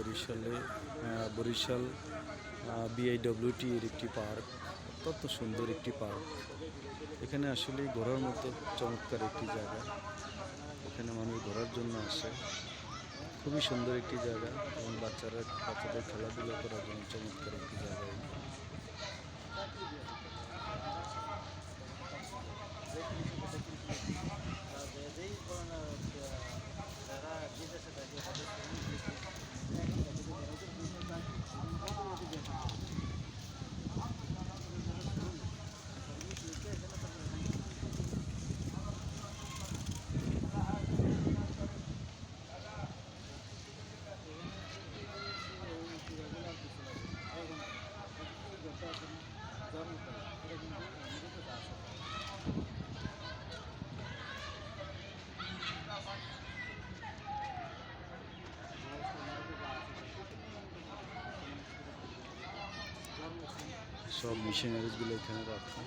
বরিশালে বরিশাল বিআইডব্লিউটি এর একটি পার্ক, অত্যন্ত সুন্দর একটি পার্ক। এখানে আসলে ঘোরার মতো চমৎকার একটি জায়গা। এখানে মানুষ ঘোরার জন্য আসে। খুবই সুন্দর একটি জায়গা এবং বাচ্চাদের খেলাধুলা করার জন্য চমৎকার একটি জায়গা। সব মিশনারিজগুলো এখানে রাখা।